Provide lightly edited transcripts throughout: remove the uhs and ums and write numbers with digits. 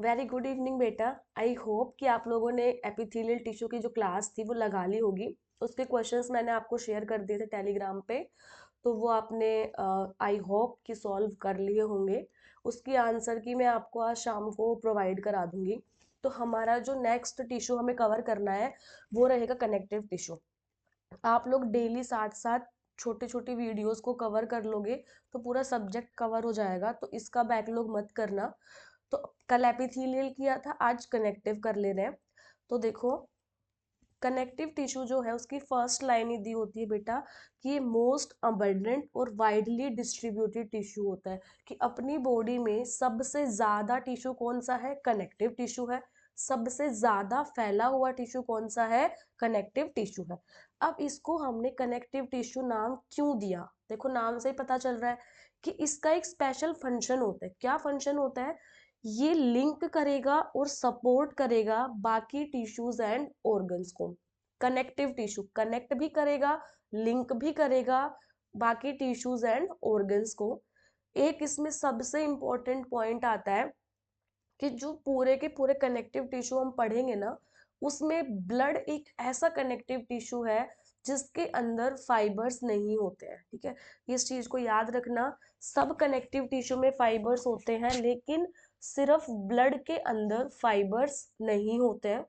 Very good evening बेटा। I hope कि आप लोगों ने एपिथेलियल टिश्यू की जो क्लास थी वो लगा ली होगी। उसके क्वेश्चंस मैंने आपको शेयर कर दिए थे टेलीग्राम पे, तो वो आपने आई होप कि सॉल्व कर लिए होंगे। उसकी आंसर की मैं आपको आज शाम को प्रोवाइड करा दूंगी। तो हमारा जो नेक्स्ट टिश्यू हमें कवर करना है वो रहेगा कनेक्टिव टिश्यू। आप लोग डेली साथ साथ छोटे छोटे वीडियोस को कवर कर लोगे तो पूरा सब्जेक्ट कवर हो जाएगा, तो इसका बैकलॉग मत करना। तो कल एपिथेलियल किया था, आज कनेक्टिव कर ले रहे हैं। तो देखो, कनेक्टिव टिश्यू जो है उसकी फर्स्ट लाइन ही दी होती है बेटा कि ये मोस्ट अबंडेंट और वाइडली डिस्ट्रीब्यूटेड टिश्यू होता है, कि अपनी बॉडी में सबसे ज्यादा टिश्यू कौन सा है? कनेक्टिव टिश्यू है। सबसे ज्यादा फैला हुआ टिश्यू कौन सा है? कनेक्टिव टिश्यू है। अब इसको हमने कनेक्टिव टिश्यू नाम क्यों दिया? देखो, नाम से ही पता चल रहा है कि इसका एक स्पेशल फंक्शन होता है। क्या फंक्शन होता है? ये लिंक करेगा और सपोर्ट करेगा बाकी टिश्यूज एंड ऑर्गन्स को। कनेक्टिव टिश्यू कनेक्ट भी करेगा, लिंक भी करेगा बाकी टिश्यूज एंड ऑर्गन्स को। एक इसमें सबसे इंपॉर्टेंट पॉइंट आता है कि जो पूरे के पूरे कनेक्टिव टिश्यू हम पढ़ेंगे ना, उसमें ब्लड एक ऐसा कनेक्टिव टिश्यू है जिसके अंदर फाइबर्स नहीं होते हैं। ठीक है, इस चीज को याद रखना। सब कनेक्टिव टिश्यू में फाइबर्स होते हैं, लेकिन सिर्फ ब्लड के अंदर फाइबर्स नहीं होते हैं।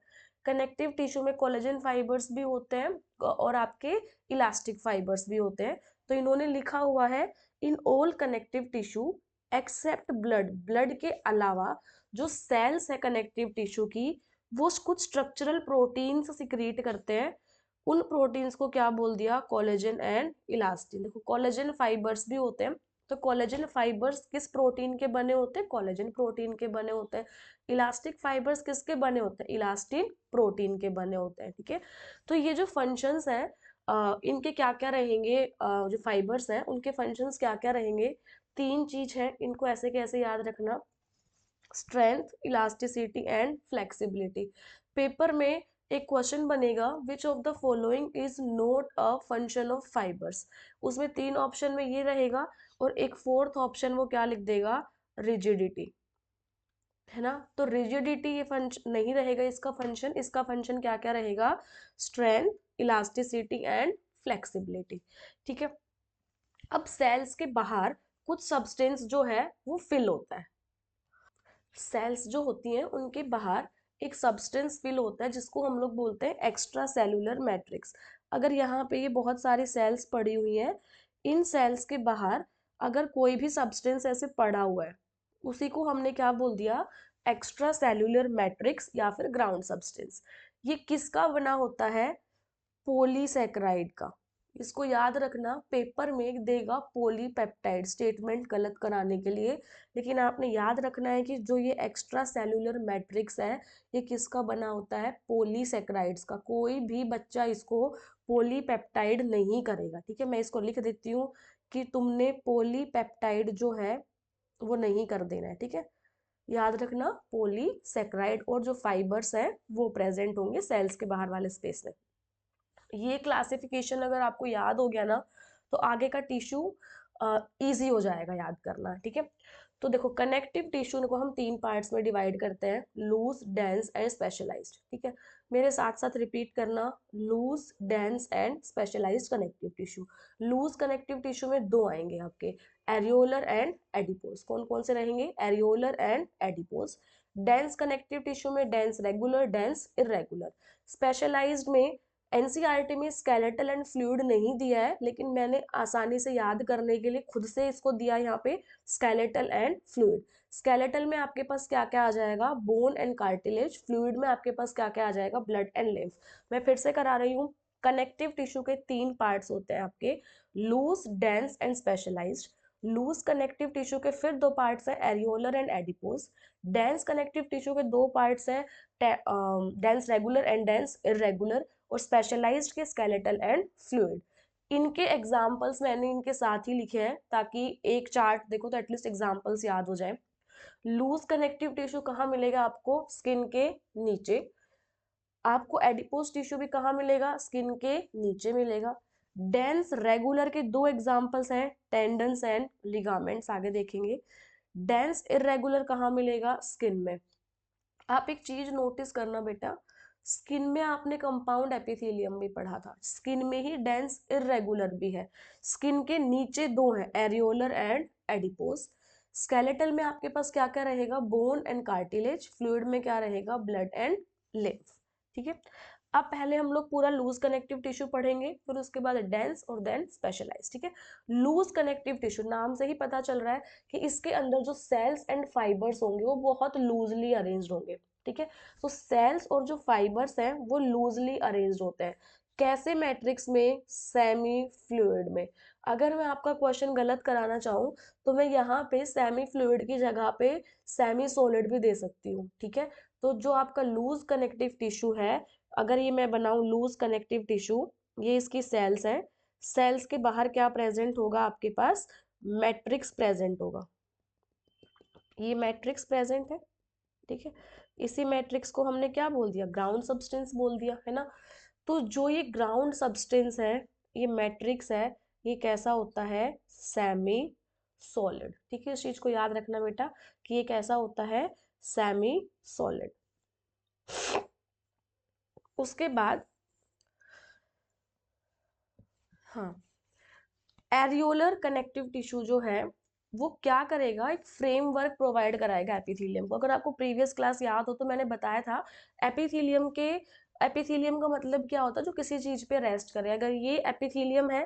कनेक्टिव टिश्यू में कोलेजन फाइबर्स भी होते हैं और आपके इलास्टिक फाइबर्स भी होते हैं। तो इन्होंने लिखा हुआ है, in all connective tissue except blood, blood के अलावा जो सेल्स है कनेक्टिव टिश्यू की, वो कुछ स्ट्रक्चरल प्रोटीन्स सिक्रीट करते हैं। उन प्रोटीन्स को क्या बोल दिया? Collagen and elastin. देखो, कोलेजन फाइबर्स भी होते हैं। तो कोलेजन फाइबर्स किस प्रोटीन के बने होते हैं? कोलेजन प्रोटीन के बने होते हैं। इलास्टिक फाइबर्स किसके बने होते हैं? इलास्टिन प्रोटीन के बने होते हैं। ठीक है, तो ये जो फंक्शंस हैं, इनके क्या क्या रहेंगे? जो फाइबर्स हैं उनके फंक्शंस क्या क्या रहेंगे? तीन चीज है, इनको ऐसे कैसे याद रखना। Strength, elasticity and flexibility. Paper में एक क्वेश्चन बनेगा, which of the following is not a function of fibres. उसमें तीन ऑप्शन में ये रहेगा और एक फोर्थ ऑप्शन वो क्या लिख देगा? रिजिडिटी, है ना। तो रिजिडिटी ये फंक्शन नहीं रहेगा इसका फंक्शन। इसका फंक्शन क्या क्या रहेगा? Strength, elasticity and flexibility. ठीक है, अब सेल्स के बाहर कुछ सब्सटेंस जो है वो फिल होता है। सेल्स जो होती हैं उनके बाहर एक सब्सटेंस फिल होता है जिसको हम लोग बोलते हैं एक्स्ट्रा सेलुलर मैट्रिक्स। अगर यहाँ पे ये बहुत सारी सेल्स पड़ी हुई हैं, इन सेल्स के बाहर अगर कोई भी सब्सटेंस ऐसे पड़ा हुआ है, उसी को हमने क्या बोल दिया? एक्स्ट्रा सेलुलर मैट्रिक्स या फिर ग्राउंड सब्सटेंस। ये किसका बना होता है? पॉलीसैकेराइड का। इसको याद रखना, पेपर में देगा पॉलीपेप्टाइड स्टेटमेंट गलत कराने के लिए, लेकिन आपने याद रखना है कि जो ये एक्स्ट्रा सेल्यूलर मैट्रिक्स है, ये किसका बना होता है? पॉलीसैकेराइड्स का। कोई भी बच्चा इसको पॉलीपेप्टाइड नहीं करेगा। ठीक है, मैं इसको लिख देती हूँ कि तुमने पॉलीपेप्टाइड जो है वो नहीं कर देना है। ठीक है, याद रखना, पॉलीसैकेराइड और जो फाइबर्स है वो प्रेजेंट होंगे सेल्स के बाहर वाले स्पेस में। ये क्लासिफिकेशन अगर आपको याद हो गया ना, तो आगे का टिश्यू इजी हो जाएगा याद करना। ठीक है, तो देखो, कनेक्टिव टिश्यू को हम तीन पार्ट्स में डिवाइड करते हैं, लूज, डेंस एंड स्पेशलाइज्ड। ठीक है, मेरे साथ साथ रिपीट करना, loose, dense and specialised connective tissue. Loose connective tissue में दो आएंगे आपके, एरियोलर एंड एडिपोज। कौन कौन से रहेंगे? Areolar and adipose. Dense connective tissue में dense regular, dense irregular. Specialised में एनसीईआरटी में स्केलेटल एंड फ्लूइड नहीं दिया है, लेकिन मैंने आसानी से याद करने के लिए खुद से इसको दिया यहाँ पे, स्केलेटल एंड फ्लूइड। स्केलेटल में आपके पास क्या क्या आ जाएगा? Bone and cartilage. फ्लूइड में आपके पास क्या क्या आ जाएगा? Blood and lymph. मैं फिर से करा रही हूँ, कनेक्टिव टिश्यू के तीन पार्ट्स होते हैं आपके, loose, dense and specialised. Loose connective tissue के फिर दो पार्ट्स है, areolar and adipose. Dense connective tissue के दो पार्ट्स है, dense regular and dense irregular. और स्पेशलाइज्ड के स्केलेटल एंड फ्लूइड। इनके एग्जाम्पल्स मैंने इनके साथ ही लिखे हैं ताकि एक चार्ट देखो तो एटलीस्ट एग्जाम्पल्स याद हो जाए। लूज कनेक्टिव टिश्यू कहाँ मिलेगा आपको? स्किन के नीचे। आपको एडिपोज टिश्यू भी कहाँ मिलेगा? स्किन के नीचे मिलेगा। डेंस रेगुलर के दो एग्जाम्पल्स हैं, टेंडन्स एंड लिगामेंट्स, आगे देखेंगे। डेंस इरेगुलर कहाँ मिलेगा? स्किन में। आप एक चीज नोटिस करना बेटा, स्किन में आपने कंपाउंड एपिथेलियम भी पढ़ा था, स्किन में ही डेंस इरेगुलर भी है। स्किन के नीचे दो हैं, एरियोलर एंड एडिपोस। स्केलेटल में आपके पास क्या क्या रहेगा, बोन एंड कार्टिलेज। फ्लूइड में क्या रहेगा, ब्लड एंड लिम्फ। ठीक है, अब पहले हम लोग पूरा लूज कनेक्टिव टिश्यू पढ़ेंगे, फिर उसके बाद डेंस और देन स्पेशलाइज। ठीक है, लूज कनेक्टिव टिश्यू, नाम से ही पता चल रहा है कि इसके अंदर जो सेल्स एंड फाइबर्स होंगे वो बहुत लूजली अरेंज्ड होंगे। ठीक है, तो सेल्स और जो फाइबर्स हैं वो लूजली अरेंज्ड होते हैं। कैसे, मैट्रिक्स में, सेमी फ्लूइड में। अगर मैं आपका क्वेश्चन गलत कराना चाहूँ तो मैं यहाँ पे सेमी फ्लूइड की जगह पे सेमी सॉलिड भी दे सकती हूँ। ठीक है, तो जो आपका लूज कनेक्टिव टिश्यू है, अगर ये मैं बनाऊं लूज कनेक्टिव टिश्यू, ये इसकी सेल्स हैं। सेल्स के बाहर क्या प्रेजेंट होगा आपके पास, मैट्रिक्स प्रेजेंट होगा। ये मैट्रिक्स प्रेजेंट है। ठीक है, इसी मैट्रिक्स को हमने क्या बोल दिया, ग्राउंड सब्सटेंस बोल दिया, है ना। तो जो ये ग्राउंड सब्सटेंस है, ये मैट्रिक्स है, ये कैसा होता है, सेमी सॉलिड। ठीक है, इस चीज को याद रखना बेटा कि ये कैसा होता है, सेमी सॉलिड। उसके बाद, हाँ, एरियोलर कनेक्टिव टिश्यू जो है वो क्या करेगा, एक फ्रेमवर्क प्रोवाइड कराएगा एपिथेलियम को। अगर आपको प्रीवियस क्लास याद हो तो मैंने बताया था एपिथेलियम का मतलब क्या होता है, जो किसी चीज पे रेस्ट करे। अगर ये एपिथेलियम है,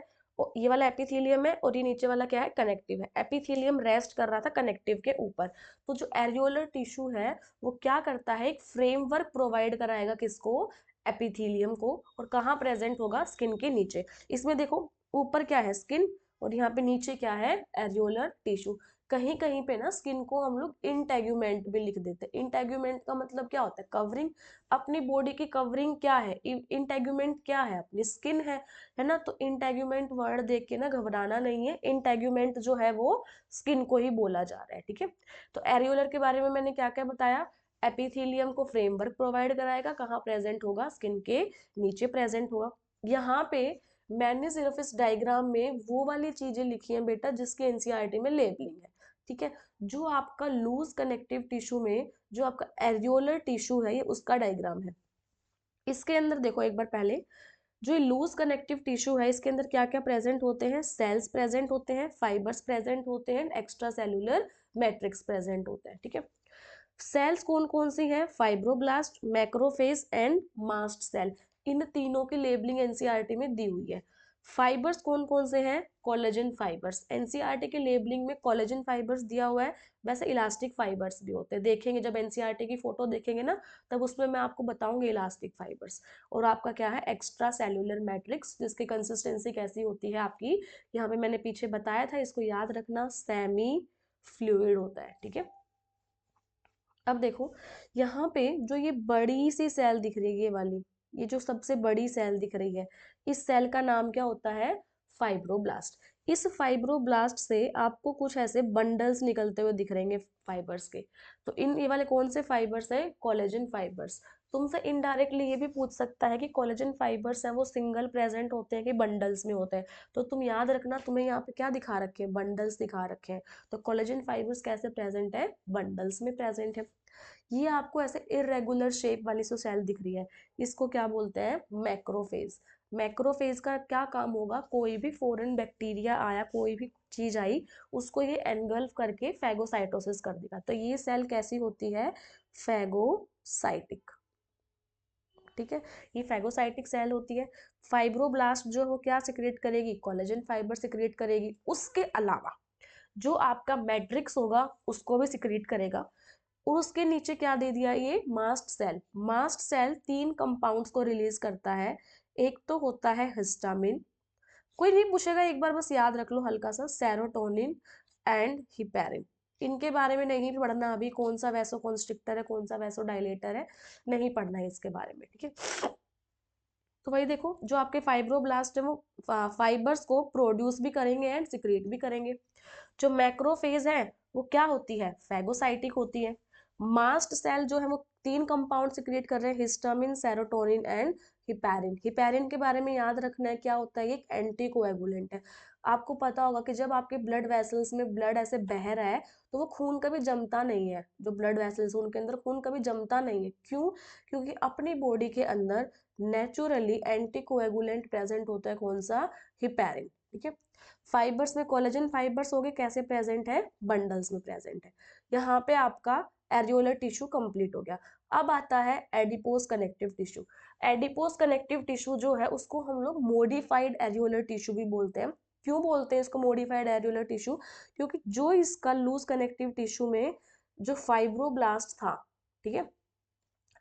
ये वाला एपिथेलियम है और ये नीचे वाला क्या है, कनेक्टिव है। एपिथेलियम रेस्ट कर रहा था कनेक्टिव के ऊपर, तो जो एरियोलर टिश्यू है वो क्या करता है, एक फ्रेमवर्क प्रोवाइड कराएगा किसको, एपिथेलियम को। और कहाँ प्रेजेंट होगा, स्किन के नीचे। इसमें देखो, ऊपर क्या है, स्किन, और यहाँ पे नीचे क्या है, एरियोलर टिश्यू। कहीं कहीं पे ना स्किन को हम लोग इंटेग्यूमेंट भी लिख देते हैं। इंटेग्यूमेंट का मतलब क्या होता है, कवरिंग। अपनी बॉडी की कवरिंग क्या है, इंटेग्यूमेंट क्या है, अपनी स्किन है ना। तो इंटेग्यूमेंट वर्ड देख के ना घबराना नहीं है, इंटेग्यूमेंट जो है वो स्किन को ही बोला जा रहा है। ठीक है, तो एरियोलर के बारे में मैंने क्या क्या बताया, एपिथेलियम को फ्रेमवर्क प्रोवाइड कराएगा, कहाँ प्रेजेंट होगा, स्किन के नीचे प्रेजेंट होगा। यहाँ पे मैंने सिर्फ इस डायग्राम में वो वाली चीजें लिखी हैं बेटा जिसके एनसीईआरटी में लेबलिंग है। ठीक है, जो आपका लूज कनेक्टिव टिश्यू में जो आपका एरियोलर टिश्यू है, ये उसका डायग्राम है। इसके अंदर देखो एक बार पहले, जो ये लूज कनेक्टिव टिश्यू है इसके अंदर क्या क्या प्रेजेंट होते हैं, सेल्स प्रेजेंट होते हैं, फाइबर्स प्रेजेंट होते हैं, एक्स्ट्रा सेलुलर मैट्रिक्स प्रेजेंट होता है। ठीक है, सेल्स कौन कौन सी हैं, fibroblast, macrophage and mast cell. इन तीनों की लेबलिंग एनसीईआरटी में दी हुई है। फाइबर्स कौन कौन से हैं, कोलेजन फाइबर्स। एनसीईआरटी के लेबलिंग में कोलेजन फाइबर्स दिया हुआ है, वैसे इलास्टिक फाइबर्स भी होते हैं। देखेंगे जब एनसीईआरटी की फोटो देखेंगे ना, तब उसमें मैं आपको बताऊंगी इलास्टिक फाइबर्स। और आपका क्या है, एक्स्ट्रा सेलुलर मैट्रिक्स, जिसकी कंसिस्टेंसी कैसी होती है आपकी, यहाँ पे मैंने पीछे बताया था, इसको याद रखना, सेमी फ्लूइड होता है। ठीक है, अब देखो यहाँ पे जो ये बड़ी सी सेल दिख रही है, ये वाली, ये जो सबसे बड़ी सेल दिख रही है, इस सेल का नाम क्या होता है, फाइब्रोब्लास्ट। इस फाइब्रोब्लास्ट से आपको कुछ ऐसे बंडल्स निकलते हुए दिख रहेंगे फाइबर्स के। तो इन ये वाले कौन से फाइबर्स है, कोलेजन फाइबर्स। तुमसे इनडायरेक्टली ये भी पूछ सकता है कि कोलेजन फाइबर्स है वो सिंगल प्रेजेंट होते हैं कि बंडल्स में होते हैं। तो तुम याद रखना, तुम्हें यहाँ पे क्या दिखा रखे हैं, बंडल्स दिखा रखे हैं। तो कोलेजन फाइबर्स कैसे प्रेजेंट है, बंडल्स में प्रेजेंट है। ये आपको ऐसे इरेगुलर शेप वाली जो सेल दिख रही है, इसको क्या बोलते हैं, मैक्रोफेज। मैक्रोफेज का क्या काम होगा, कोई भी फॉरेन बैक्टीरिया आया, कोई भी चीज आई, उसको ये एनगल्फ करके फैगोसाइटोसिस कर देगा। तो ये सेल कैसी होती है, फैगोसाइटिक। ठीक है, ये फैगोसाइटिक सेल होती है। फाइब्रोब्लास्ट जो वो क्या सिक्रिएट करेगी, कोलेजन फाइबर सिक्रिएट करेगी। उसके अलावा जो आपका मैट्रिक्स होगा उसको भी सिक्रिएट करेगा। और उसके नीचे क्या दे दिया, ये मास्ट सेल। मास्ट सेल तीन कंपाउंड्स को रिलीज करता है। एक तो होता है हिस्टामिन, कोई नहीं पूछेगा, एक बार बस याद रख लो हल्का सा, सेरोटोनिन एंड हिपेरिन। इनके बारे में नहीं पढ़ना अभी, कौन सा वैसो कॉन्स्ट्रिक्टर है, कौन सा वैसो डायलेटर है, नहीं पढ़ना है इसके बारे में। ठीक है, तो वही देखो, जो आपके फाइब्रोब्लास्ट है वो फाइबर्स को प्रोड्यूस भी करेंगे एंड सिक्रिएट भी करेंगे। जो मैक्रोफेज है वो क्या होती है, फैगोसाइटिक होती है। मास्ट सेल जो है वो तीन कंपाउंड सिक्रिएट कर रहे हैं, histamine, serotonin and heparin. Heparin के बारे में याद रखना है, क्या होता है, ये एक एंटीकोएगुलेंट है। आपको पता होगा कि जब आपके ब्लड वेसल्स में ब्लड ऐसे बह रहा है तो वो खून कभी जमता नहीं है, जो ब्लड वेसल्स उनके अंदर खून कभी जमता नहीं है। क्यों? क्योंकि अपनी बॉडी के अंदर नेचुरली एंटीकोएगुलेंट प्रेजेंट होता है, कौन सा, हिपैरिन। ठीक है। फाइबर्स में कोलेजन फाइबर्स हो गए, कैसे प्रेजेंट है, बंडल्स में प्रेजेंट है। यहाँ पे आपका एरियोलर टिश्यू कंप्लीट हो गया। अब आता है adipose connective tissue. Adipose connective tissue जो है उसको हम लोग मॉडिफाइड एरियोलर टिश्यू भी बोलते हैं। क्यों बोलते हैं इसको मॉडिफाइड एरियोलर टिश्यू? क्योंकि जो इसका लूज कनेक्टिव टिश्यू में जो फाइब्रोब्लास्ट था, ठीक है,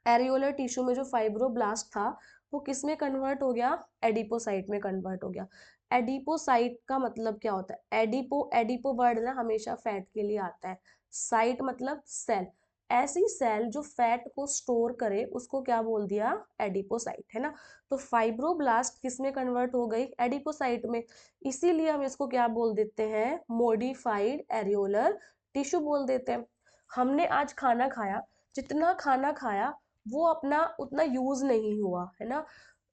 एरियोलर टिश्यू में जो फाइब्रोब्लास्ट था वो किस में कन्वर्ट हो गया, एडिपोसाइट में कन्वर्ट हो गया। एडिपोसाइट का मतलब क्या होता है, एडिपो, एडिपो वर्ड ना हमेशा फैट के लिए आता है, साइट मतलब सेल। ऐसी सेल जो फैट को स्टोर करे उसको क्या बोल दिया, एडिपोसाइट, है ना। तो फाइब्रोब्लास्ट किस में कन्वर्ट हो गई, एडिपोसाइट में। इसीलिए हम इसको क्या बोल देते हैं, मॉडिफाइड एरियोलर टिश्यू बोल देते हैं। हमने आज खाना खाया, जितना खाना खाया वो अपना उतना यूज नहीं हुआ, है ना।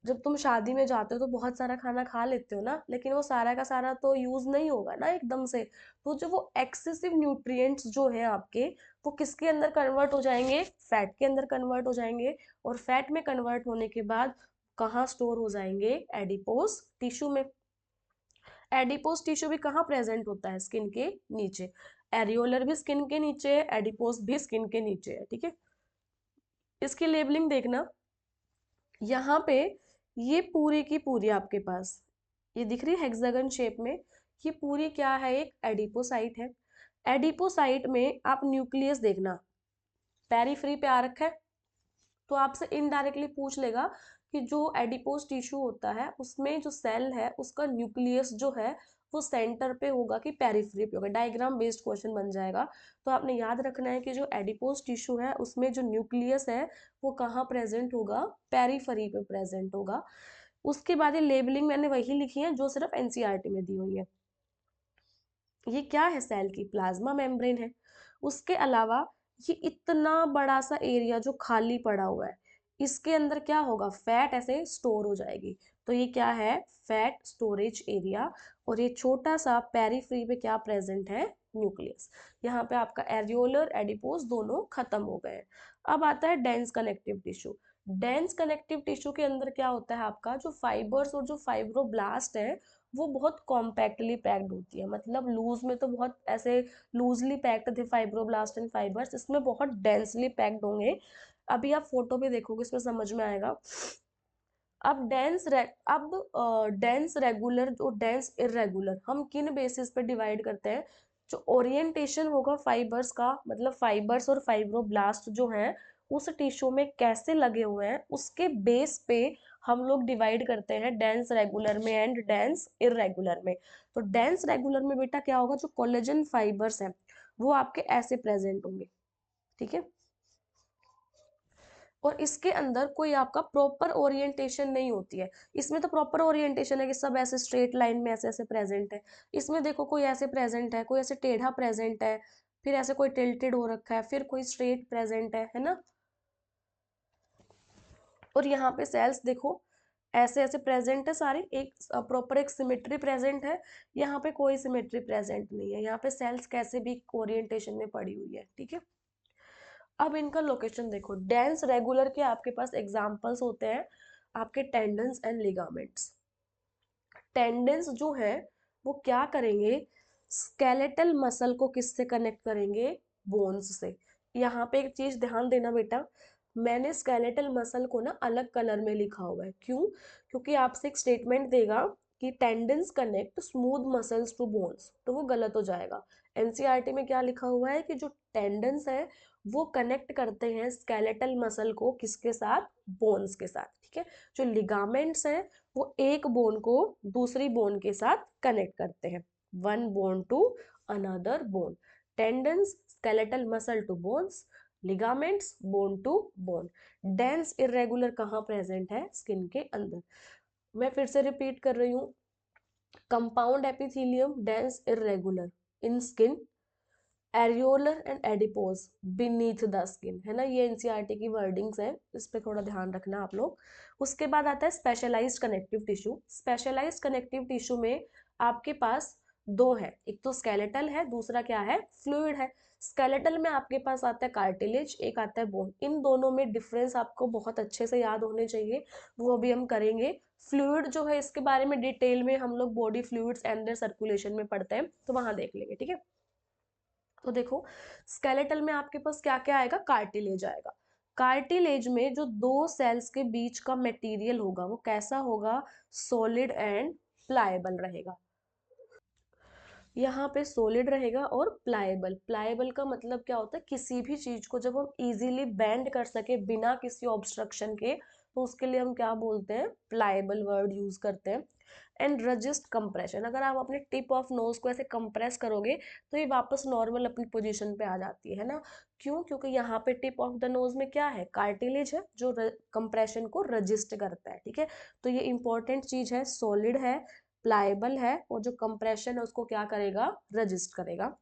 जब तुम शादी में जाते हो तो बहुत सारा खाना खा लेते हो ना, लेकिन वो सारा का सारा तो यूज नहीं होगा ना एकदम से। तो जो वो एक्सेसिव न्यूट्रिएंट्स जो है आपके, वो किसके अंदर कन्वर्ट हो जाएंगे, फैट के अंदर कन्वर्ट हो जाएंगे। और फैट में कन्वर्ट होने के बाद कहाँ स्टोर हो जाएंगे, एडिपोज टिश्यू में। एडिपोज टिश्यू भी कहाँ प्रेजेंट होता है, स्किन के नीचे। एरियोलर भी स्किन के नीचे है, एडिपोज भी स्किन के नीचे है, ठीक है। इसकी लेबलिंग देखना, यहाँ पे ये पूरी की पूरी आपके पास ये दिख रही है हेक्सागन शेप में, ये पूरी क्या है, एक एडिपोसाइट है। एडिपोसाइट में आप न्यूक्लियस देखना, पेरीफ्री पे आ रखा है, तो आपसे इनडायरेक्टली पूछ लेगा कि जो एडिपोज टिश्यू होता है उसमें जो सेल है उसका न्यूक्लियस जो है वो सेंटर पे होगा कि पेरिफ्री पे होगा। डायग्राम बेस्ड क्वेश्चन बन जाएगा। तो आपने याद रखना है कि जो एडिपोज टिश्यू है उसमें जो न्यूक्लियस है वो कहाँ प्रेजेंट होगा, पेरिफरी पे प्रेजेंट होगा। उसके बाद ये लेबलिंग मैंने वही लिखी है जो सिर्फ एनसीईआरटी में दी हुई है। ये क्या है, सेल की प्लाज्मा मेम्ब्रेन है। उसके अलावा ये इतना बड़ा सा एरिया जो खाली पड़ा हुआ है, इसके अंदर क्या होगा, फैट ऐसे स्टोर हो जाएगी। तो ये क्या है, फैट स्टोरेज एरिया। और ये छोटा सा पेरीफ्री पे क्या प्रेजेंट है, न्यूक्लियस। यहाँ पे आपका एरियोलर एडिपोज दोनों खत्म हो गए। अब आता है dense connective tissue. Dense connective tissue के अंदर क्या होता है, आपका जो फाइबर्स और जो फाइब्रोब्लास्ट है वो बहुत कॉम्पैक्टली पैक्ड होती है। मतलब लूज में तो बहुत ऐसे लूजली पैक्ड थे फाइब्रोब्लास्ट एंड फाइबर्स, इसमें बहुत डेंसली पैक्ड होंगे। अभी आप फोटो पे देखोगे इसमें समझ में आएगा। अब डेंस रेगुलर और डेंस इरेगुलर हम किन बेसिस पे डिवाइड करते हैं। जो ओरिएंटेशन होगा फाइबर्स का, मतलब फाइबर्स और फाइब्रोब्लास्ट जो हैं उस टिश्यू में कैसे लगे हुए हैं उसके बेस पे हम लोग डिवाइड करते हैं डेंस रेगुलर में एंड डेंस इरेगुलर में। तो डेंस रेगुलर में बेटा क्या होगा, जो कोलेजन फाइबर्स हैं वो आपके ऐसे प्रेजेंट होंगे, ठीक है। और इसके अंदर कोई आपका प्रॉपर ओरिएंटेशन नहीं होती है। इसमें तो प्रॉपर ओरिएंटेशन है कि सब ऐसे स्ट्रेट लाइन में ऐसे ऐसे प्रेजेंट है। इसमें देखो कोई ऐसे प्रेजेंट है, कोई ऐसे टेढ़ा प्रेजेंट है, फिर ऐसे कोई टिल्टेड हो रखा है, फिर कोई स्ट्रेट प्रेजेंट है ना। और यहाँ पे सेल्स देखो ऐसे ऐसे प्रेजेंट है सारी, एक प्रॉपर एक सिमेट्री प्रेजेंट है। यहाँ पे कोई सिमेट्री प्रेजेंट नहीं है, यहाँ पे सेल्स कैसे भी ओरिएंटेशन में पड़ी हुई है, ठीक है। अब इनका लोकेशन देखो, डेंस रेगुलर के आपके पास एग्जांपल्स होते हैं आपके टेंडन्स एंड लिगामेंट्स। टेंडन्स जो है वो क्या करेंगे, स्केलेटल मसल को किससे कनेक्ट करेंगे, बोन्स से। यहाँ पे एक चीज ध्यान देना बेटा, मैंने स्केलेटल मसल को ना अलग कलर में लिखा हुआ है, क्यों, क्योंकि आपसे एक स्टेटमेंट देगा कि tendons connect smooth muscles to bones, तो वो गलत हो जाएगा। एनसीईआरटी में क्या लिखा हुआ है कि जो टेंडन्स है वो कनेक्ट करते हैं स्केलेटल मसल को किसके साथ, बोन्स के साथ, ठीक है। जो लिगामेंट्स हैं वो एक बोन को दूसरी बोन के साथ कनेक्ट करते हैं, one bone to another bone. Tendons skeletal muscle to bones, ligaments bone to bone. Dense irregular कहाँ प्रेजेंट है, स्किन के अंदर। मैं फिर से रिपीट कर रही हूँ, compound epithelium dense irregular in skin, areolar and adipose beneath the skin, है ना, ये एनसीईआरटी की वर्डिंग्स हैं, इस पे थोड़ा ध्यान रखना आप लोग। उसके बाद आता है specialised connective tissue. Specialised connective tissue में आपके पास दो है, एक तो स्केलेटल है, दूसरा क्या है, फ्लूइड है। स्केलेटल में आपके पास आता है कार्टिलेज, एक आता है बोन। इन दोनों में डिफरेंस आपको बहुत अच्छे से याद होने चाहिए, वो अभी हम करेंगे। फ्लूइड जो है इसके बारे में डिटेल में हम लोग body fluids and their circulation में पढ़ते हैं, तो वहां देख लेंगे, ठीक है। तो देखो, स्केलेटल में आपके पास क्या क्या आएगा, कार्टिलेज आएगा। कार्टिलेज में जो दो सेल्स के बीच का मटेरियल होगा वो कैसा होगा, सॉलिड एंड प्लाएबल रहेगा। यहाँ पे सॉलिड रहेगा और प्लाएबल। प्लाएबल का मतलब क्या होता है, किसी भी चीज को जब हम इजीली बेंड कर सके बिना किसी ऑब्स्ट्रक्शन के, तो उसके लिए हम क्या बोलते हैं, प्लाएबल वर्ड यूज करते हैं। एंड रजिस्ट कंप्रेशन, अगर आप अपने टिप ऑफ नोज को ऐसे कंप्रेस करोगे तो ये वापस नॉर्मल अपनी पोजीशन पे आ जाती है ना। क्यों, क्योंकि यहाँ पे टिप ऑफ द नोज में क्या है, कार्टिलेज है जो कंप्रेशन को रजिस्ट करता है, ठीक है। तो ये इंपॉर्टेंट चीज है, सॉलिड है, प्लाएबल है, और जो कंप्रेशन है उसको क्या करेगा, रजिस्ट करेगा।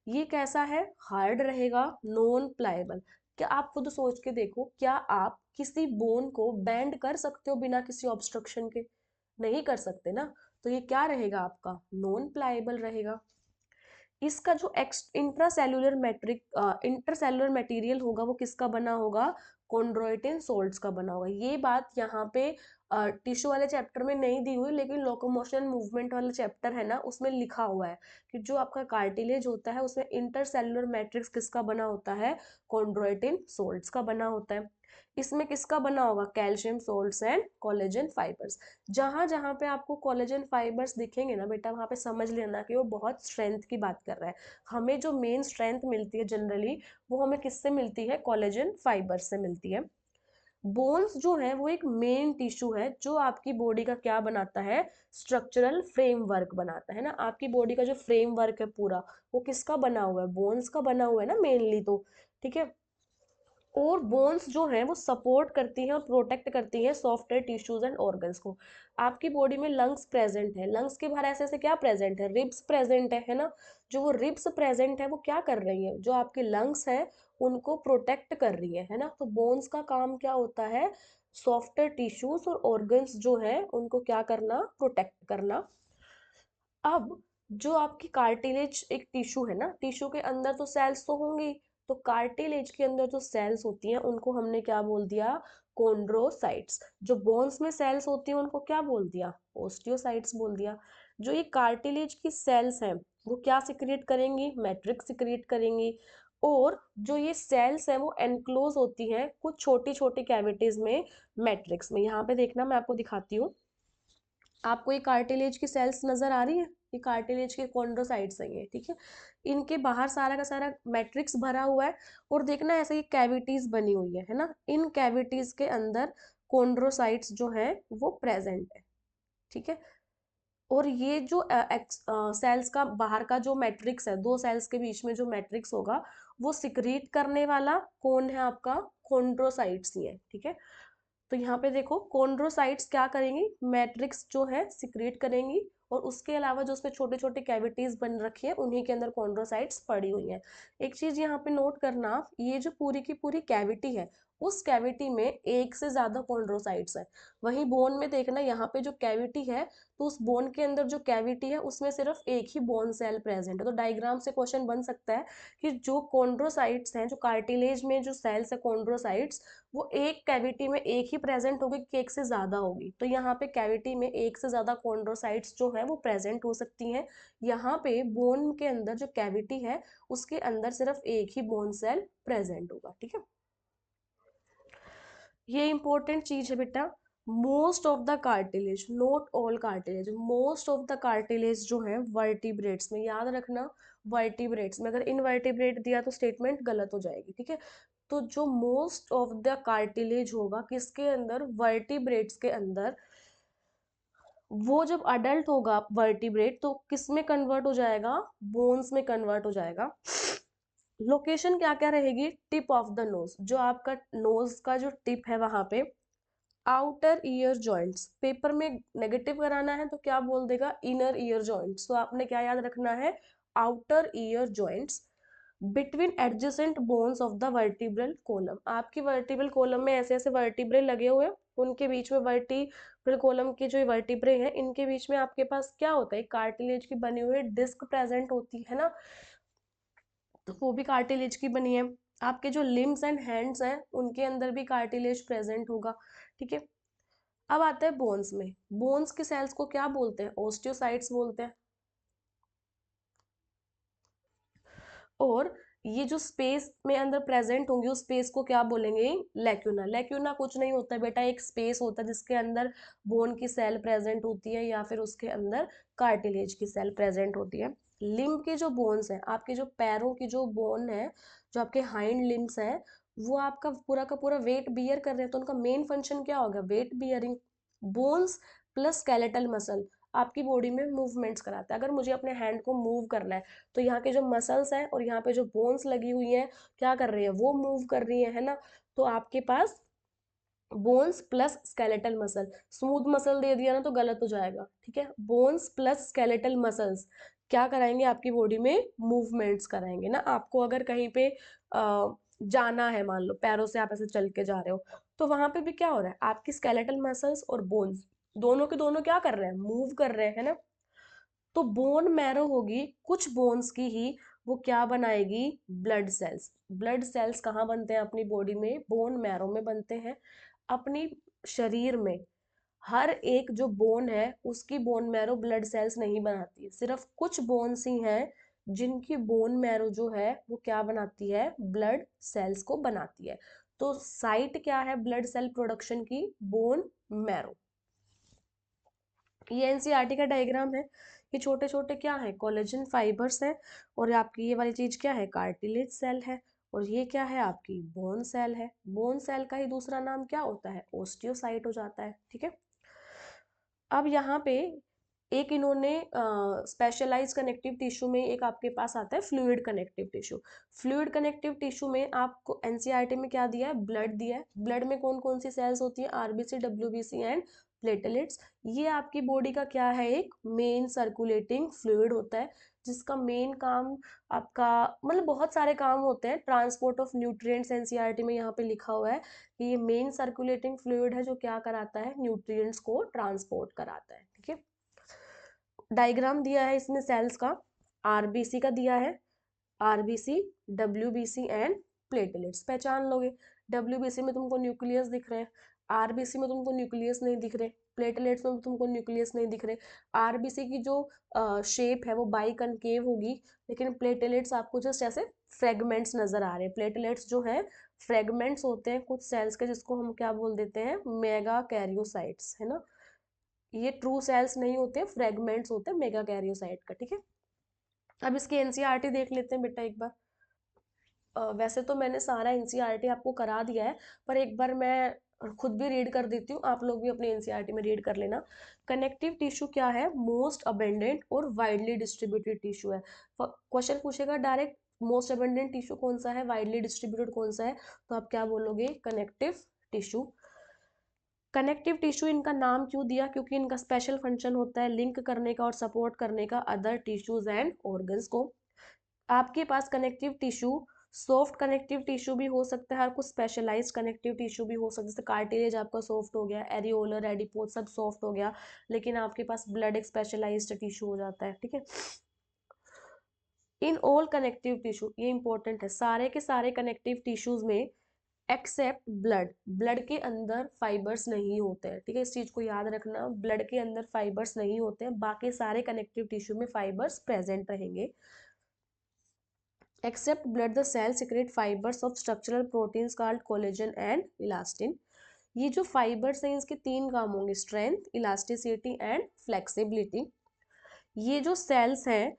ये कैसा है, हार्ड रहेगा, नॉन प्लाएबल। क्या आप खुद सोच के देखो, क्या आप किसी बोन को बेंड कर सकते हो बिना किसी ऑब्स्ट्रक्शन के, नहीं कर सकते ना। तो ये क्या रहेगा आपका, नॉन प्लाएबल रहेगा। इसका जो इंट्रासेल्यूलर मैट्रिक इंटरसेल्यूलर मटेरियल होगा वो किसका बना होगा, कॉन्ड्रोइटिन सोल्ट्स का बना होगा। ये बात यहाँ पे टिश्यू वाले चैप्टर में नहीं दी हुई, लेकिन लोकोमोशन मूवमेंट वाला चैप्टर है ना, उसमें लिखा हुआ है कि जो आपका कार्टिलेज होता है उसमें इंटरसेल्यूलर मैट्रिक्स किसका बना होता है, कॉन्ड्रोइटिन सोल्ट्स का बना होता है। इसमें किसका बना होगा, calcium salts and collagen fibres. जहां जहां पे आपको कोलेजन फाइबर्स दिखेंगे ना बेटा, वहां पे समझ लेना कि वो बहुत स्ट्रेंथ की बात कर रहा है। हमें जो मेन स्ट्रेंथ मिलती है जनरली, वो हमें किससे मिलती है, कोलेजन फाइबर्स से मिलती है। बोन्स जो है वो एक मेन टिश्यू है जो आपकी बॉडी का क्या बनाता है, स्ट्रक्चरल फ्रेमवर्क बनाता है ना। आपकी बॉडी का जो फ्रेमवर्क है पूरा, वो किसका बना हुआ है, बोन्स का बना हुआ है ना मेनली, तो ठीक है। और बोन्स जो हैं वो सपोर्ट करती हैं और प्रोटेक्ट करती हैं सॉफ्टवेयर टिश्यूज एंड ऑर्गन्स को। आपकी बॉडी में लंग्स प्रेजेंट है, लंग्स के बाहर ऐसे ऐसे क्या प्रेजेंट है, रिब्स प्रेजेंट है ना। जो वो रिब्स प्रेजेंट है वो क्या कर रही है, जो आपके लंग्स है उनको प्रोटेक्ट कर रही है ना। तो बोन्स का काम क्या होता है, सॉफ्टवेयर टिश्यूज और ऑर्गन्स जो है उनको क्या करना, प्रोटेक्ट करना। अब जो आपकी कार्टिलेज एक टिश्यू है ना, टिश्यू के अंदर तो सेल्स तो होंगी, तो कार्टिलेज के अंदर जो सेल्स होती हैं उनको हमने क्या बोल दिया, कॉन्ड्रोसाइट्स। जो बोन्स में सेल्स होती हैं उनको क्या बोल दिया, ओस्टियोसाइट्स बोल दिया। जो ये कार्टिलेज की सेल्स हैं वो क्या सिक्रिएट करेंगी, मैट्रिक्स सिक्रिएट करेंगी। और जो ये सेल्स हैं वो एनक्लोज होती हैं कुछ छोटी छोटी कैविटीज में, मैट्रिक्स में। यहाँ पे देखना, मैं आपको दिखाती हूँ। आपको ये कार्टिलेज की सेल्स नजर आ रही है, ये कार्टिलेज के कॉन्ड्रोसाइट्स हैं ये, ठीक है। इनके बाहर सारा का सारा मैट्रिक्स भरा हुआ है, और देखना ऐसे ही कैविटीज बनी हुई है ना। इन कैविटीज के अंदर कॉन्ड्रोसाइट्स जो है वो प्रेजेंट है, ठीक है। और ये जो सेल्स का बाहर का जो मैट्रिक्स है, दो सेल्स के बीच में जो मैट्रिक्स होगा, वो सिक्रीट करने वाला कौन है, आपका कॉन्ड्रोसाइट्स ही है, ठीक है। तो यहाँ पे देखो, कॉन्ड्रोसाइट्स क्या करेंगी, मैट्रिक्स जो है सिक्रेट करेंगी, और उसके अलावा जो उसमें छोटे छोटे कैविटीज बन रखी है उन्हीं के अंदर कॉन्ड्रोसाइट्स पड़ी हुई हैं। एक चीज यहाँ पे नोट करना, ये जो पूरी की पूरी कैविटी है, उस कैविटी में एक से ज्यादा कॉन्ड्रोसाइट्स है। वहीं बोन में देखना, यहाँ पे जो कैविटी है, तो उस बोन के अंदर जो कैविटी है उसमें सिर्फ एक ही बोन सेल प्रेजेंट है। तो डायग्राम से क्वेश्चन बन सकता है कि जो कॉन्ड्रोसाइट्स हैं, जो कार्टिलेज में जो सेल्स है कॉन्ड्रोसाइट्स, वो एक कैविटी में एक ही प्रेजेंट होगी कि एक से ज्यादा होगी। तो यहाँ पे कैविटी में एक से ज्यादा कॉन्ड्रोसाइट्स जो है वो प्रेजेंट हो सकती हैं। यहाँ पे बोन के अंदर जो कैविटी है उसके अंदर सिर्फ एक ही बोन सेल प्रेजेंट होगा, ठीक है। ये इंपॉर्टेंट चीज है बेटा। Most of the cartilage, not all cartilage, most of the cartilage जो है वर्टिब्रेट्स में, याद रखना, वर्टिब्रेट्स में। अगर इनवर्टिब्रेट दिया तो स्टेटमेंट गलत हो जाएगी, ठीक है। तो जो मोस्ट ऑफ द कार्टिलेज होगा किसके अंदर, वर्टिब्रेट्स के अंदर, वो जब अडल्ट होगा वर्टिब्रेट तो किस में कन्वर्ट हो जाएगा, बोन्स में कन्वर्ट हो जाएगा। लोकेशन क्या क्या रहेगी, टिप ऑफ द नोज, जो आपका नोज का जो टिप है वहां पे। आउटर ईयर जॉइंट्स, पेपर में नेगेटिव कराना है तो क्या बोल देगा, इनर ईयर जॉइंट्स, तो आपने क्या याद रखना है, outer ear joints. Between adjacent bones of the vertebral column, आपकी वर्टिब्रल कॉलम में ऐसे ऐसे वर्टिब्रे लगे हुए हैं, उनके बीच में वर्टिब्रल कॉलम के जो वर्टिब्रे हैं इनके बीच में आपके पास क्या होता है, कार्टिलेज की बनी हुई डिस्क प्रेजेंट होती है ना, तो वो भी कार्टिलेज की बनी है। आपके जो लिम्स एंड हैंड्स हैं उनके अंदर भी कार्टिलेज प्रेजेंट होगा, ठीक है। अब आता है बोन्स में, बोन्स के सेल्स को क्या बोलते हैं, ओस्टियोसाइट्स बोलते हैं। और ये जो स्पेस में अंदर प्रेजेंट होंगे उस स्पेस को क्या बोलेंगे, लेक्यूना। लेक्यूना कुछ नहीं होता है बेटा, एक स्पेस होता है जिसके अंदर बोन की सेल प्रेजेंट होती है या फिर उसके अंदर कार्टिलेज की सेल प्रेजेंट होती है। लिम्ब के जो बोन्स हैं, आपके जो पैरों की जो बोन है, जो आपके हाइंड लिम्स है, वो आपका पूरा का पूरा वेट बियर कर रहे हैं, तो उनका मेन फंक्शन क्या होगा, weight bearing. Bones plus skeletal muscle आपकी बॉडी में मूवमेंट्स कराता है। अगर मुझे अपने हैंड को मूव करना है तो यहाँ के जो मसल्स हैं और यहाँ पे जो बोन्स लगी हुई हैं क्या कर रही है, वो मूव कर रही है ना। तो आपके पास bones plus skeletal muscle, smooth muscle दे दिया ना तो गलत हो जाएगा, ठीक है। बोन्स प्लस स्केलेटल मसल्स क्या कराएंगे, आपकी बॉडी में मूवमेंट्स कराएंगे ना। आपको अगर कहीं पे जाना है, मान लो पैरों से आप ऐसे चल के जा रहे हो, तो वहां पे भी क्या हो रहा है, आपकी स्केलेटल मसल्स और बोन्स दोनों के दोनों क्या कर रहे हैं, मूव कर रहे हैं ना। तो बोन मैरो होगी कुछ बोन्स की ही, वो क्या बनाएगी, ब्लड सेल्स। ब्लड सेल्स कहाँ बनते हैं अपनी बॉडी में, बोन मैरो में बनते हैं। अपनी शरीर में हर एक जो बोन है उसकी बोन मैरो ब्लड सेल्स नहीं बनाती है, सिर्फ कुछ बोन्स ही हैं जिनकी बोन मैरो जो है वो क्या बनाती है, ब्लड सेल्स को बनाती है। तो साइट क्या है ब्लड सेल प्रोडक्शन की, बोन मैरो। ये एनसीईआरटी का डायग्राम है। ये छोटे छोटे क्या है, कोलेजन फाइबर्स हैं। और आपकी ये वाली चीज क्या है, कार्टिलेज सेल है। और ये क्या है, आपकी बोन सेल है। बोन सेल का ही दूसरा नाम क्या होता है, ओस्टियोसाइट हो जाता है, ठीक है। अब यहाँ पे एक इन्होंने स्पेशलाइज कनेक्टिव टिश्यू में एक आपके पास आता है fluid connective tissue. Fluid connective tissue में आपको एनसीईआरटी में क्या दिया है, ब्लड दिया है। ब्लड में कौन कौन सी सेल्स होती है, आरबीसी, डब्ल्यूबीसी एंड प्लेटलेट्स। ये आपकी बॉडी का क्या है, एक मेन सर्कुलेटिंग फ्लूइड होता है, जिसका मेन काम आपका मतलब बहुत सारे काम होते हैं। ट्रांसपोर्ट ऑफ न्यूट्रिएंट्स एनसीईआरटी में यहाँ पे लिखा हुआ है कि ये मेन सर्कुलेटिंग फ्लूइड है जो क्या कराता है, न्यूट्रिएंट्स को ट्रांसपोर्ट कराता है, ठीक है। डायग्राम दिया है इसमें सेल्स का, आरबीसी का दिया है, आरबीसी, डब्ल्यूबीसी एंड प्लेटलेट्स पहचान लोगे। डब्ल्यूबीसी में तुमको न्यूक्लियस दिख रहे हैं, आरबीसी में तुमको न्यूक्लियस नहीं दिख रहे, प्लेटलेट्स में तुमको न्यूक्लियस नहीं दिख रहे। आरबीसी की जो शेप है वो बाई कनकेव होगी, लेकिन प्लेटलेट्स आपको जस्ट ऐसे फ्रेगमेंट्स नजर आ रहे हैं। प्लेटलेट्स जो है फ्रेगमेंट्स होते हैं कुछ सेल्स के, जिसको हम क्या बोल देते हैं, मेगा कैरियोसाइट्स, है ना। ये ट्रू सेल्स नहीं होते, फ्रेगमेंट्स होते हैं मेगा कैरियोसाइट का, ठीक है। अब इसकी एनसीईआरटी देख लेते हैं बेटा एक बार। वैसे तो मैंने सारा एनसीईआरटी आपको करा दिया है, पर एक बार मैं खुद भी रीड कर देती हूँ, आप लोग भी अपने एनसीईआरटी में रीड कर लेना। कनेक्टिव टिश्यू क्या है, मोस्ट अबेंडेंट और वाइडली डिस्ट्रीब्यूटेड टिश्यू है। क्वेश्चन पूछेगा डायरेक्ट, मोस्ट अबेंडेंट टिश्यू कौन सा है, वाइडली डिस्ट्रीब्यूटेड कौन सा है, तो आप क्या बोलोगे, कनेक्टिव टिश्यू। कनेक्टिव टिश्यू इनका नाम क्यों दिया, क्योंकि इनका स्पेशल फंक्शन होता है लिंक करने का और सपोर्ट करने का अदर टिश्यूज एंड ऑर्गन्स को। आपके पास connective tissue soft connective tissue भी हो सकता है और कुछ स्पेशलाइज्ड कनेक्टिव टिश्यू भी हो सकता है, जैसे कार्टिलेज आपका सॉफ्ट हो गया, एरियोलर, एडिपोज सब सॉफ्ट हो गया, लेकिन आपके पास ब्लड एक स्पेशलाइज्ड टिश्यू हो जाता है, ठीक है। इन ऑल कनेक्टिव टिश्यू, ये इंपॉर्टेंट है, सारे के सारे कनेक्टिव टिश्यूज में एक्सेप्ट ब्लड, ब्लड के अंदर फाइबर्स नहीं होते हैं, ठीक है। इस चीज को याद रखना, ब्लड के अंदर फाइबर्स नहीं होते हैं, बाकी सारे कनेक्टिव टिश्यू में फाइबर्स प्रेजेंट रहेंगे। Except blood the cell secrete fibres of structural proteins called collagen and elastin. ये जो फाइबर्स हैं इसके तीन काम होंगे, स्ट्रेंथ, इलास्टिसिटी एंड फ्लेक्सिबिलिटी। ये जो सेल्स हैं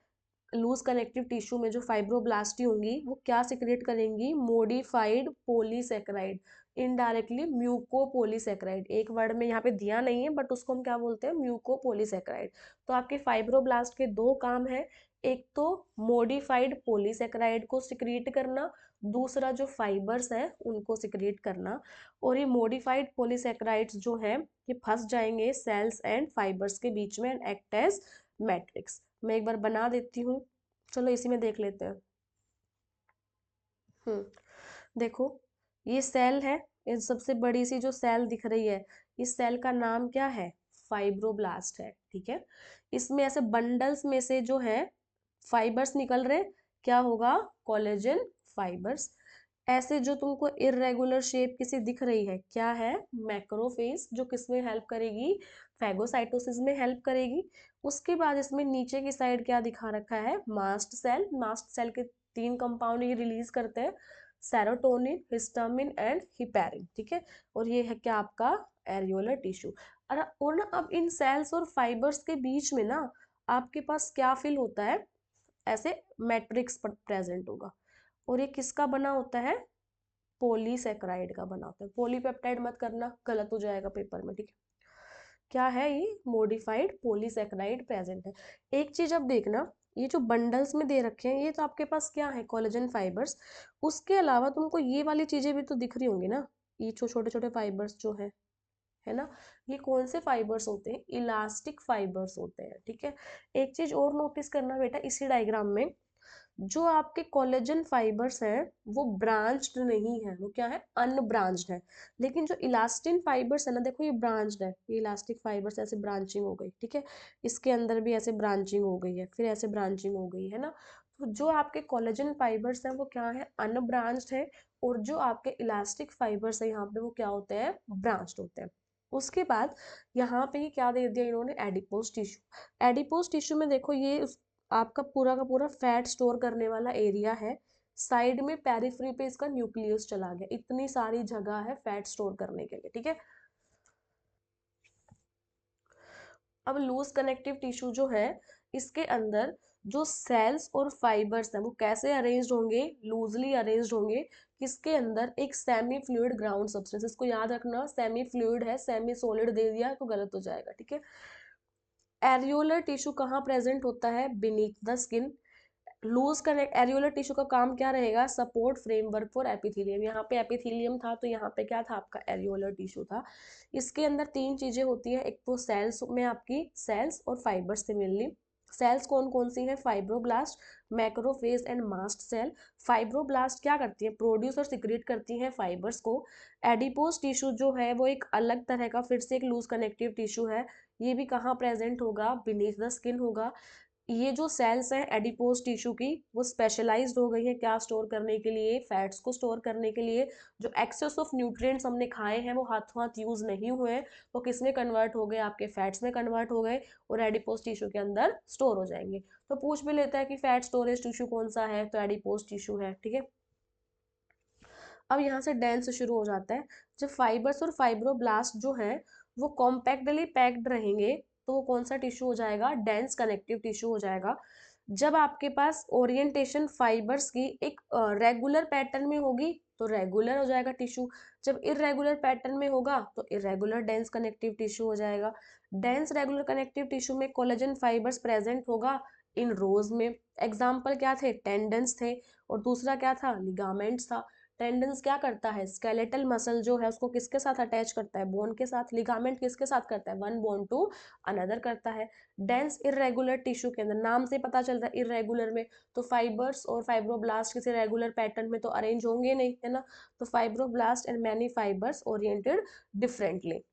लूज कनेक्टिव टिश्यू में जो फाइब्रोब्लास्टी होंगी वो क्या सिक्रेट करेंगी, मोडिफाइड पॉलीसेकेराइड, इनडायरेक्टली म्यूकोपॉलीसेकेराइड। एक वर्ड में यहाँ पे दिया नहीं है बट उसको हम क्या बोलते हैं, म्यूकोपॉलीसेकेराइड। तो आपके फाइब्रोब्लास्ट के दो काम है, एक तो मोडिफाइड पॉलीसेकेराइड को सिक्रीट करना, दूसरा जो फाइबर्स है उनको सिक्रीट करना। और ये मोडिफाइड पॉलीसेकेराइड्स जो है ये फंस जाएंगे सेल्स एंड फाइबर्स के बीच में एंड एक्ट एज मैट्रिक्स। मैं एक बार बना देती हूँ, चलो इसी में देख लेते हैं। देखो, ये सेल है, ये सबसे बड़ी सी जो सेल दिख रही है, इस सेल का नाम क्या है? फाइब्रोब्लास्ट है, ठीक है। इसमें ऐसे बंडल्स में से जो है फाइबर्स निकल रहे, क्या होगा? Collagen fibres. ऐसे जो तुमको इरेगुलर शेप किसी दिख रही है, क्या है? मैक्रोफेज, जो किसमें हेल्प करेगी? फैगोसाइटोसिस में हेल्प करेगी। उसके बाद इसमें नीचे की साइड क्या दिखा रखा है? Mast cell. मास्ट सेल के 3 कंपाउंड ये रिलीज करते हैं, सेरोटोनिन, हिस्टामिन एंड हिपैरिन, ठीक है। और ये है क्या आपका? Areolar tissue. और ना अब इन सेल्स और फाइबर्स के बीच में ना आपके पास क्या फिल होता है? ऐसे मैट्रिक्स प्रेजेंट होगा। और ये किसका बना होता है? पॉलीसेकेराइड का बना होता है। पॉलीपेप्टाइड मत करना, गलत हो जाएगा पेपर में, ठीक है। क्या है ये? मॉडिफाइड पॉलीसेकेराइड प्रेजेंट है। एक चीज अब देखना, ये जो बंडल्स में दे रखे हैं, ये तो आपके पास क्या है? Collagen fibres. उसके अलावा तुमको ये वाली चीजें भी तो दिख रही होंगी ना, ये जो छोटे छोटे फाइबर्स जो है ना, ये कौन से फाइबर्स होते हैं? इलास्टिक फाइबर्स होते हैं, ठीक है। एक चीज और नोटिस करना बेटा, इसी डायग्राम में जो आपके कोलेजन फाइबर्स हैं वो ब्रांच्ड नहीं है, वो क्या है? अनब्रांच्ड है। लेकिन जो इलास्टिन फाइबर्स है ना, देखो ये ब्रांच्ड है, ये इलास्टिक फाइबर्स ऐसे ब्रांचिंग हो गई, ठीक है। इसके अंदर भी ऐसे ब्रांचिंग हो गई है, फिर ऐसे ब्रांचिंग हो गई है ना। तो जो आपके कोलेजन फाइबर्स हैं वो क्या है? अनब्रांच्ड है। और जो आपके इलास्टिक फाइबर्स है यहाँ पे, वो क्या होते हैं? ब्रांच्ड होते हैं। उसके बाद यहाँ पे ये क्या दे दिया इन्होंने? Adipose tissue. एडिपोज टिश्यू में देखो, ये आपका पूरा का पूरा फैट स्टोर करने वाला एरिया है। साइड में पेरिफेरी पे इसका न्यूक्लियस चला गया, इतनी सारी जगह है फैट स्टोर करने के लिए, ठीक है। अब लूज कनेक्टिव टिश्यू जो है, इसके अंदर जो सेल्स और फाइबर्स हैं वो कैसे अरेंज्ड होंगे? लूजली अरेंज्ड होंगे। किसके अंदर? एक सेमी फ्लूइड ग्राउंड सब्सटेंस। इसको याद रखना, सेमी फ्लूइड है, सेमी सॉलिड दे दिया तो गलत हो जाएगा, ठीक है। एरियोलर टिश्यू कहाँ प्रेजेंट होता है? Beneath the skin. Loose connect areolar tissue का काम क्या रहेगा? Support framework for epithelium. यहाँ पे एपिथेलियम था तो यहाँ पे क्या था? आपका एरियोलर टिश्यू था। इसके अंदर 3 चीजें होती है, एक तो सेल्स में आपकी सेल्स और फाइबर्स से मिलनी। सेल्स कौन कौन सी है? Fibroblast, macrophage and mast cell. Fibroblast क्या करती है? प्रोड्यूस और सिक्रेट करती है फाइबर्स को। एडिपोज टिश्यू जो है वो एक अलग तरह का, फिर से एक लूज कनेक्टिव टिश्यू है। ये भी कहाँ प्रेजेंट होगा? बीनीथ द स्किन होगा। ये जो सेल्स हैं एडिपोज टिश्यू की, वो स्पेशलाइज्ड हो गई है क्या स्टोर करने के लिए? फैट्स को स्टोर करने के लिए। जो एक्सेस ऑफ न्यूट्रिएंट्स हमने खाए हैं वो हाथों हाथ यूज नहीं हुए, वो किस में कन्वर्ट हो गए? आपके फैट्स में कन्वर्ट हो गए और एडिपोज टिश्यू के अंदर स्टोर हो जाएंगे। तो पूछ भी लेता है कि फैट स्टोरेज टिश्यू कौन सा है, तो एडिपोज टिश्यू है, ठीक है। अब यहाँ से डेंस शुरू हो जाता है। जब फाइबर्स और फाइब्रोब्लास्ट जो है वो कॉम्पैक्टली पैक्ड रहेंगे, तो वो कौन सा टिश्यू हो जाएगा? डेंस कनेक्टिव टिश्यू हो जाएगा। जब आपके पास ओरिएंटेशन फाइबर्स की एक रेगुलर पैटर्न में होगी तो रेगुलर हो जाएगा टिश्यू। जब इरेगुलर पैटर्न में होगा तो इरेगुलर डेंस कनेक्टिव टिश्यू हो जाएगा। डेंस रेगुलर कनेक्टिव टिश्यू में कोलेजन फाइबर्स प्रेजेंट होगा इन रोज में। एग्जाम्पल क्या थे? टेंडन्स थे, और दूसरा क्या था? लिगामेंट्स था। टेंडन्स क्या करता है? स्केलेटल मसल जो है उसको किसके साथ अटैच करता है? बोन के साथ। लिगामेंट किसके साथ करता है? वन बोन टू अनदर करता है। डेंस इरेगुलर टिश्यू के अंदर, नाम से पता चल रहा है इरेगुलर में, तो फाइबर्स और फाइब्रोब्लास्ट किसी रेगुलर पैटर्न में तो अरेंज होंगे नहीं, है ना। तो fibroblast and many fibres oriented differently.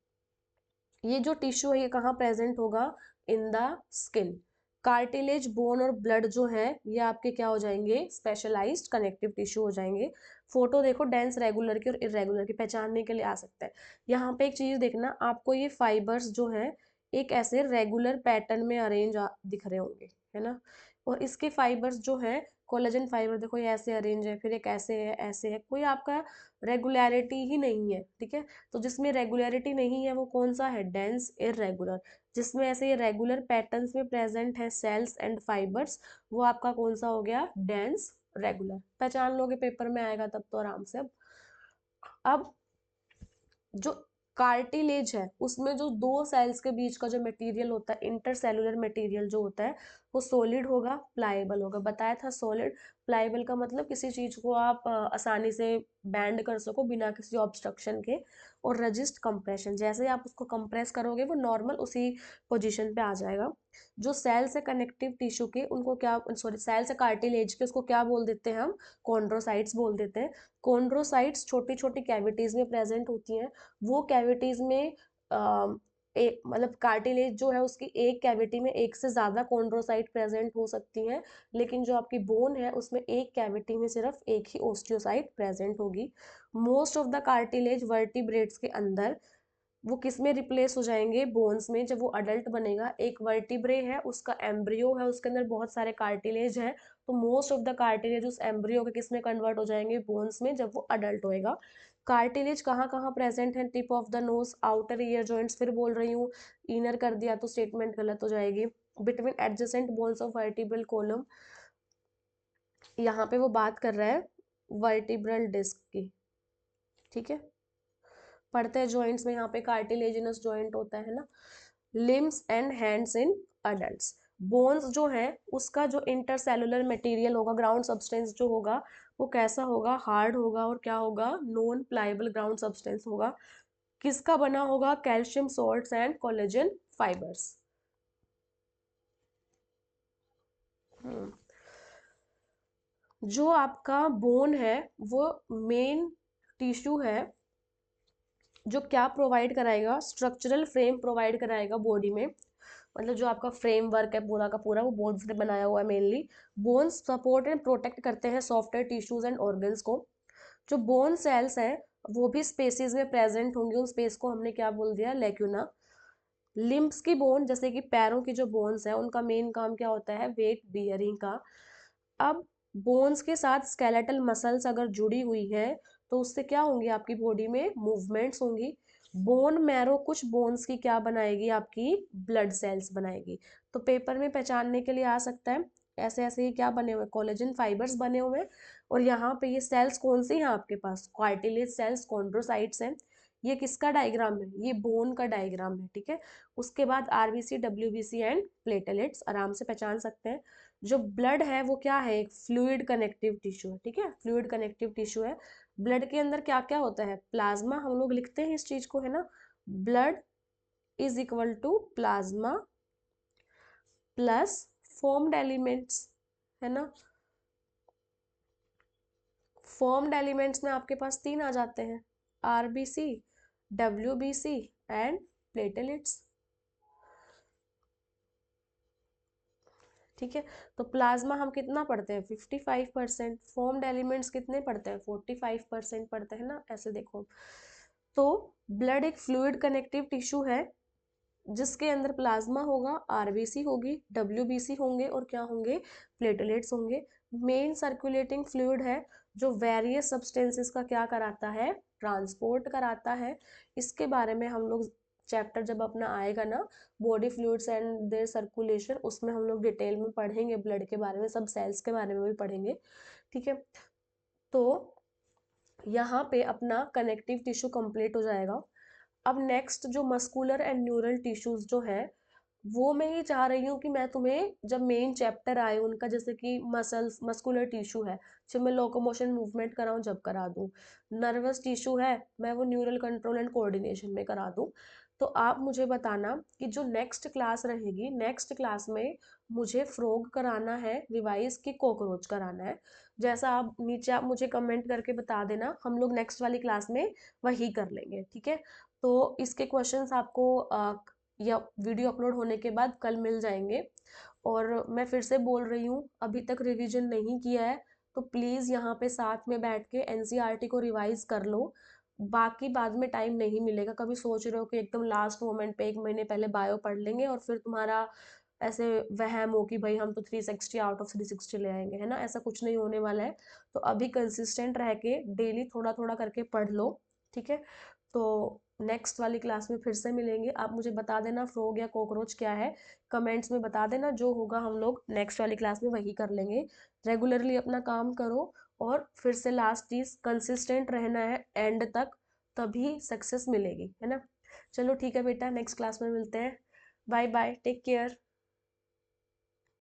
ये जो टिश्यू है ये कहाँ प्रेजेंट होगा? In the skin. Cartilage, bone और ब्लड जो है ये आपके क्या हो जाएंगे? स्पेशलाइज्ड कनेक्टिव टिश्यू हो जाएंगे। फोटो देखो, डेंस रेगुलर की और इरेगुलर की पहचानने के लिए आ सकता है। यहाँ पे एक चीज देखना, आपको ये फाइबर्स जो है एक ऐसे रेगुलर पैटर्न में अरेंज दिख रहे होंगे, है ना। और इसके फाइबर्स जो है, कोलेजन फाइबर देखो ये ऐसे अरेंज है, फिर एक ऐसे है, ऐसे है, कोई आपका रेगुलरिटी ही नहीं है, ठीक है। तो जिसमें रेगुलरिटी नहीं है वो कौन सा है? Dense irregular. जिसमें ऐसे ये रेगुलर पैटर्न्स में प्रेजेंट है सेल्स एंड फाइबर्स, वो आपका कौन सा हो गया? Dense regular. पहचान लोगे, पेपर में आएगा तब तो आराम से। अब जो कार्टिलेज है उसमें जो दो सेल्स के बीच का जो मटेरियल होता है, इंटरसेलुलर मटेरियल जो होता है, वो सॉलिड होगा, प्लाएबल होगा। बताया था सॉलिड प्लाएबल का मतलब किसी चीज को आप आसानी से बैंड कर सको बिना किसी ऑब्स्ट्रक्शन के। और रजिस्ट कंप्रेशन, जैसे ही आप उसको कंप्रेस करोगे वो नॉर्मल उसी पोजीशन पे आ जाएगा। जो सेल से कनेक्टिव टिश्यू के उनको क्या, सॉरी सेल से कार्टिलेज के, उसको क्या बोल देते हैं हम, कॉन्ड्रोसाइट्स बोल देते हैं। कॉन्ड्रोसाइट्स छोटी छोटी कैविटीज में प्रेजेंट होती हैं। वो कैविटीज में एक मतलब कार्टिलेज जो है उसकी एक कैविटी में एक से ज्यादा कॉन्ड्रोसाइट प्रेजेंट हो सकती हैं, लेकिन जो आपकी बोन है उसमें एक कैविटी में सिर्फ एक ही ओस्टियोसाइट प्रेजेंट होगी। Most of the cartilage vertebrates के अंदर वो किस में रिप्लेस हो जाएंगे, बोन्स में। जब वो अडल्ट बनेगा, एक वर्टिब्रे है उसका एम्ब्रियो है, उसके अंदर बहुत सारे कार्टिलेज हैं, तो मोस्ट ऑफ द कार्टिलेज उस एम्ब्रियो के किस में कन्वर्ट हो जाएंगे, बोन्स में, जब वो अडल्ट होएगा। कार्टिलेज कहाँ कहाँ प्रेजेंट है, tip of the nose, outer ear joints, फिर बोल रही हूँ, इनर कर दिया तो स्टेटमेंट गलत हो जाएगी। Between adjacent bones of vertebral column, यहाँ पे वो बात कर रहा है वर्टिब्रल डिस्क की, ठीक है। पढ़ते हैं जॉइंट्स में, यहाँ पे कार्टिलेजिनस जॉइंट होता है ना। Limbs and hands in adults, bones जो है उसका जो इंटरसेलुलर मटेरियल होगा, ग्राउंड सब्सटेंस जो होगा वो कैसा होगा, हार्ड होगा, और क्या होगा, नॉन प्लाइबल ग्राउंड सब्सटेंस होगा। किसका बना होगा, calcium salts and collagen fibres. जो आपका बोन है वो मेन टिश्यू है जो क्या प्रोवाइड कराएगा, स्ट्रक्चरल फ्रेम प्रोवाइड कराएगा बॉडी में। मतलब जो आपका फ्रेमवर्क है पूरा का पूरा वो बोन्स ने बनाया हुआ है mainly. Bones support and protect करते हैं सॉफ्टवेयर टिश्यूज एंड ऑर्गन्स को। जो बोन सेल्स हैं वो भी स्पेसिस में प्रेजेंट होंगे, उन स्पेस को हमने क्या बोल दिया, लेक्यूना। लिम्ब्स की बोन, जैसे कि पैरों की जो बोन्स है उनका मेन काम क्या होता है, वेट बियरिंग का। अब बोन्स के साथ स्केलेटल मसल्स अगर जुड़ी हुई है तो उससे क्या होंगी, आपकी बॉडी में मूवमेंट्स होंगी। बोन मैरो कुछ बोन्स की क्या बनाएगी, आपकी ब्लड सेल्स बनाएगी। तो पेपर में पहचानने के लिए आ सकता है, ऐसे ऐसे ही क्या बने हुए, कोलेजन फाइबर्स बने हुए हैं। और यहाँ पे ये सेल्स कौन सी हैं आपके पास, कार्टिलेज सेल्स, कॉन्ड्रोसाइट्स हैं। ये किसका डायग्राम है, ये बोन का डायग्राम है, ठीक है। उसके बाद आरबीसी, डब्ल्यूबीसी एंड प्लेटलेट्स आराम से पहचान सकते हैं। जो ब्लड है वो क्या है, एक फ्लूइड कनेक्टिव टिश्यू है, ठीक है, फ्लूइड कनेक्टिव टिश्यू है। ब्लड के अंदर क्या क्या होता है, प्लाज्मा, हम लोग लिखते हैं इस चीज को, है ना। Blood is equal to plasma plus formed elements, है ना। फॉर्म्ड एलिमेंट्स में आपके पास तीन आ जाते हैं, आरबीसी, डब्ल्यूबीसी एंड प्लेटलेट्स, ठीक है। तो प्लाज्मा हम कितना पढ़ते हैं, 55%। फॉर्म्ड एलिमेंट्स कितने पढ़ते हैं, 45% पढ़ते हैं ना, ऐसे देखो। तो ब्लड एक फ्लूइड कनेक्टिव टिश्यू है जिसके अंदर प्लाज्मा होगा, आरबीसी होगी, डब्ल्यूबीसी होंगे, और क्या होंगे, प्लेटलेट्स होंगे। मेन सर्कुलेटिंग फ्लूइड है जो वेरियस सब्सटेंसेस का क्या कराता है, ट्रांसपोर्ट कराता है। इसके बारे में हम लोग चैप्टर जब अपना आएगा ना, body fluids and their circulation, उसमें हम लोग डिटेल में पढ़ेंगे ब्लड के बारे में, सब सेल्स के बारे में भी पढ़ेंगे, ठीक है। तो यहाँ पे अपना कनेक्टिव टिश्यू कंप्लीट हो जाएगा। अब नेक्स्ट जो मस्कुलर एंड न्यूरल टिश्यूज जो है वो मैं ये चाह रही हूँ कि मैं तुम्हें जब मेन चैप्टर आए उनका, जैसे कि मसल्स, मस्कुलर टिश्यू है, जब मैं लोकोमोशन मूवमेंट कराऊँ जब करा दूँ। नर्वस टिश्यू है, मैं वो न्यूरल कंट्रोल एंड कोऑर्डिनेशन में करा दूँ। तो आप मुझे बताना कि जो नेक्स्ट क्लास रहेगी, नेक्स्ट क्लास में मुझे फ्रॉग कराना है रिवाइज की कॉकरोच कराना है। जैसा आप नीचे आप मुझे कमेंट करके बता देना, हम लोग नेक्स्ट वाली क्लास में वही कर लेंगे, ठीक है। तो इसके क्वेश्चंस आपको या वीडियो अपलोड होने के बाद कल मिल जाएंगे। और मैं फिर से बोल रही हूँ, अभी तक रिवीजन नहीं किया है तो प्लीज़ यहाँ पे साथ में बैठ के एनसीईआरटी को रिवाइज कर लो। बाकी बाद में टाइम नहीं मिलेगा, कभी सोच रहे हो कि एकदम लास्ट मोमेंट पे 1 महीने पहले बायो पढ़ लेंगे और फिर तुम्हारा ऐसे वहम हो कि भाई हम तो 360 आउट ऑफ 360 ले आएंगे, है ना, ऐसा कुछ नहीं होने वाला है। तो अभी कंसिस्टेंट रह के डेली थोड़ा थोड़ा करके पढ़ लो, ठीक है। तो नेक्स्ट वाली क्लास में फिर से मिलेंगे। आप मुझे बता देना फ्रॉग या कॉकरोच क्या है, कमेंट्स में बता देना, जो होगा हम लोग नेक्स्ट वाली क्लास में वही कर लेंगे। रेगुलरली अपना काम करो, और फिर से लास्ट चीज कंसिस्टेंट रहना है एंड तक, तभी सक्सेस मिलेगी, है ना। चलो ठीक है बेटा, नेक्स्ट क्लास में मिलते हैं। Bye bye, take care.